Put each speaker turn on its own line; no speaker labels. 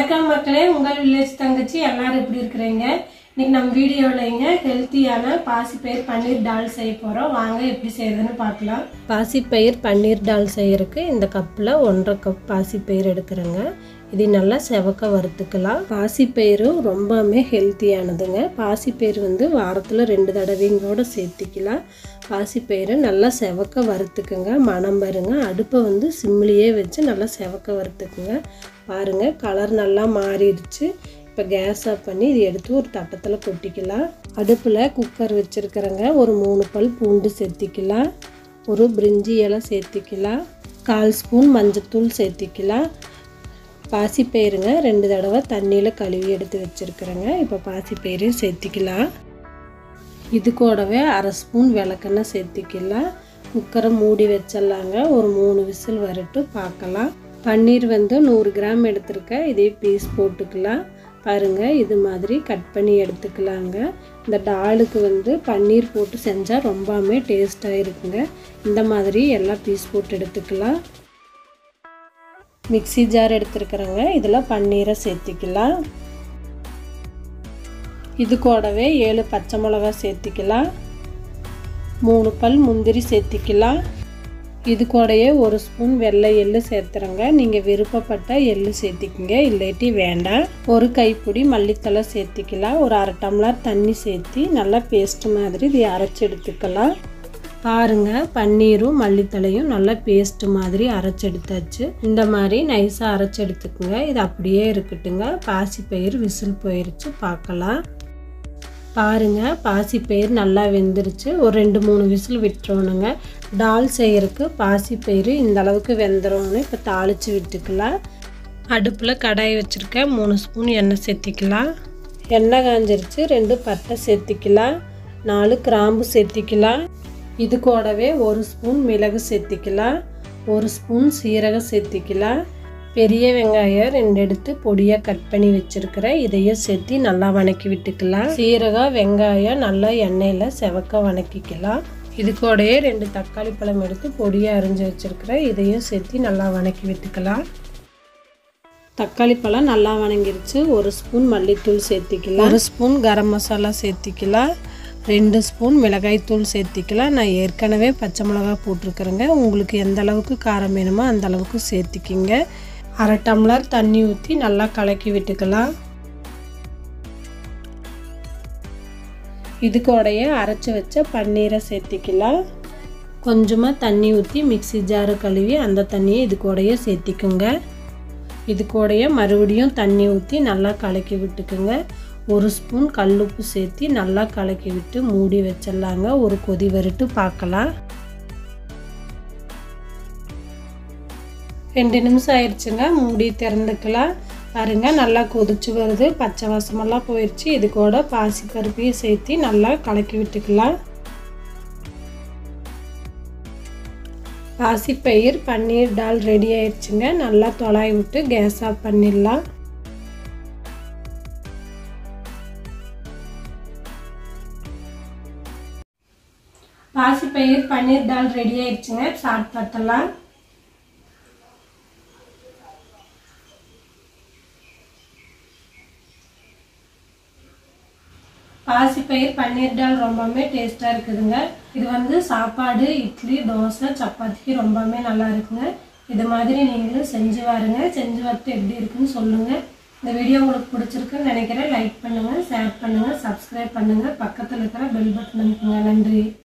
வணக்கம் மக்களே, உங்கள் வில்லேஜ் தங்கச்சி எல்லாரும் எப்படி இருக்கீங்க? இன்னைக்கு நம்ம வீடியோலங்க ஹெல்த்தியான பாசிப்பயிர் பன்னீர் டால் செய்ய போறோம். வாங்க எப்படி செய்யறதுன்னு பார்க்கலாம். பாசிப்பயிர் பன்னீர் டால் செய்யறதுக்கு இந்த கப்ல 1.5 கப் பாசிப்பயிர் எடுத்துறேங்க. இது நல்லா செவக்க வறுத்துக்கலாம். பாசிப்பயிரும் ரொம்பவே ஹெல்த்தியானதுங்க. பாசிப்பயிர் வாரத்தில் 2 தடவைங்களோட சேர்த்திக்கலாம். பாசிப்பயிரை நல்லா செவக்க வறுத்துக்குங்க. மணம் பாருங்க. அடுப்பை சிம்லேயே வச்சு நல்லா செவக்க வறுத்துக்குங்க. பாருங்கள், கலர் நல்லா மாறிடுச்சு. இப்போ கேஸ் ஆஃப் பண்ணி இது எடுத்து ஒரு தட்டத்தில் கொட்டிக்கலாம். அடுப்பில் குக்கர் வச்சுருக்கிறேங்க. ஒரு 3 பல் பூண்டு சேர்த்திக்கலாம். ஒரு பிரிஞ்சி இலை சேர்த்திக்கலாம். 1/4 ஸ்பூன் மஞ்சத்தூள் சேர்த்திக்கலாம். பாசிப்பயிருங்க 2 தடவை தண்ணியில் கழுவி எடுத்து வச்சுருக்கிறேங்க. இப்போ பாசிப்பயிரையும் சேர்த்திக்கலாம். இது கூடவே 1/2 ஸ்பூன் விளக்கெண்ணெய் சேர்த்திக்கலாம். குக்கரை மூடி வச்சிடலாங்க. ஒரு 3 விசில் வரட்டும், பார்க்கலாம். பன்னீர் 100 கிராம் எடுத்துருக்கேன். இதே பீஸ் போட்டுக்கலாம். பாருங்கள், இது மாதிரி கட் பண்ணி எடுத்துக்கலாங்க. இந்த டாலுக்கு பன்னீர் போட்டு செஞ்சால் ரொம்பவே டேஸ்ட்டாக இருக்குங்க. இந்த மாதிரி எல்லாம் பீஸ் போட்டு எடுத்துக்கலாம். மிக்ஸி ஜார் எடுத்துருக்குறேங்க. இதில் பன்னீரை சேர்த்திக்கலாம். இது கூடவே 7 பச்சை மிளகா சேர்த்திக்கலாம். 3 பல் முந்திரி சேர்த்திக்கலாம். இது கூடயே 1 ஸ்பூன் வெள்ளை எள்ளு சேர்த்துறேங்க. நீங்கள் விருப்பப்பட்ட எள்ளு சேர்த்திக்கிங்க, இல்லாட்டி வேண்டாம். ஒரு கைப்பிடி மல்லித்தலை சேர்த்திக்கலாம். ஒரு 1/2 டம்ளர் தண்ணி சேர்த்தி நல்லா பேஸ்ட் மாதிரி இதை அரைச்சி எடுத்துக்கலாம். பாருங்கள், பன்னீரும் மல்லித்தலையும் நல்லா பேஸ்ட் மாதிரி அரைச்சி எடுத்தாச்சு. இந்த மாதிரி நைஸாக அரைச்சி எடுத்துக்குங்க. இது அப்படியே இருக்கட்டுங்க. பாசிப்பயிர் விசில் போயிருச்சு, பார்க்கலாம். பாருங்கள், பாசிப்பயிர் நல்லா வெந்துருச்சு. ஒரு 2-3 விசில் விட்டுறோணுங்க. டால் செய்யறதுக்கு பாசிப்பயிர் இந்த அளவுக்கு வெந்துடணும். இப்போ தாளித்து விட்டுக்கலாம். அடுப்பில் கடாய் வச்சுருக்கேன். 3 ஸ்பூன் எண்ணெய் சேர்த்திக்கலாம். எண்ணெய் காஞ்சிருச்சு. 2 பட்டை சேர்த்திக்கலாம். 4 கிராம்பு சேர்த்திக்கலாம். இது கூடவே 1 ஸ்பூன் மிளகு சேர்த்திக்கலாம். 1 ஸ்பூன் சீரகம் சேர்த்திக்கலாம். பெரிய வெங்காயம் 2 எடுத்து பொடியாக கட் பண்ணி வச்சுருக்கிறேன். இதையும் சேர்த்து நல்லா வணக்கி விட்டுக்கலாம். சீரகம் வெங்காயம் நல்லா எண்ணெயில் செவக்க வணக்கிக்கலாம். இது கூடயே 2 தக்காளி பழம் எடுத்து பொடியாக அரிஞ்சு வச்சுருக்கிறேன். இதையும் சேர்த்து நல்லா வணக்கி விட்டுக்கலாம். தக்காளி பழம் நல்லா வணங்கிருச்சு. 1 ஸ்பூன் மல்லித்தூள் சேர்த்திக்கலாம். 1 ஸ்பூன் கரம் மசாலா சேர்த்திக்கலாம். 2 ஸ்பூன் மிளகாய்த்தூள் சேர்த்திக்கலாம். நான் ஏற்கனவே பச்சை மிளகா போட்டிருக்கிறேங்க. உங்களுக்கு எந்த அளவுக்கு காரம் வேணுமோ அந்த அளவுக்கு சேர்த்திக்கிங்க. 1/2 டம்ளர் தண்ணி ஊற்றி நல்லா கலக்கி விட்டுக்கலாம். இது கூடயே அரைச்சி வச்ச பன்னீரை சேர்த்திக்கலாம். கொஞ்சமாக தண்ணி ஊற்றி மிக்ஸி ஜாரு கழுவி அந்த தண்ணியை இது கூடயே சேர்த்திக்குங்க. இது கூடயே மறுபடியும் தண்ணி ஊற்றி நல்லா கலக்கி விட்டுக்குங்க. 1 ஸ்பூன் கல்லுப்பு சேர்த்து நல்லா கலக்கி விட்டு மூடி வச்சிடலாங்க. ஒரு கொதி வரட்டு, பார்க்கலாம். 2 நிமிஷம் ஆயிடுச்சுங்க. மூடி திறந்துக்கலாம். பாருங்கள், நல்லா கொதிச்சு வருது. பச்சை வாசமெல்லாம் போயிடுச்சு. இது கூட பாசி பருப்பையும் சேர்த்து நல்லா கலக்கி விட்டுக்கலாம். பாசிப்பயிர் பன்னீர் டால் ரெடி ஆயிடுச்சுங்க. நல்லா தொலாய் விட்டு கேஸ் ஆஃப் பண்ணிடலாம். பாசிப்பயிர் பன்னீர் டால் ரெடி ஆயிடுச்சுங்க. ஸ்டார்ட் பண்ணலாம். பாசிப்பயிர் பன்னீர் டால் ரொம்பவே டேஸ்ட்டாக இருக்குதுங்க. இது சாப்பாடு, இட்லி, தோசை, சப்பாத்திக்கு ரொம்பவே நல்லா இருக்குங்க. இது மாதிரி நீங்களும் செஞ்சு பாருங்க. செஞ்சு பார்த்து எப்படி இருக்குன்னு சொல்லுங்கள். இந்த வீடியோ உங்களுக்கு பிடிச்சிருக்குன்னு நினைக்கிறேன். லைக் பண்ணுங்கள், ஷேர் பண்ணுங்கள், சப்ஸ்கிரைப் பண்ணுங்கள். பக்கத்தில் இருக்கிற பெல் பட்டன் அமுக்குங்க. நன்றி.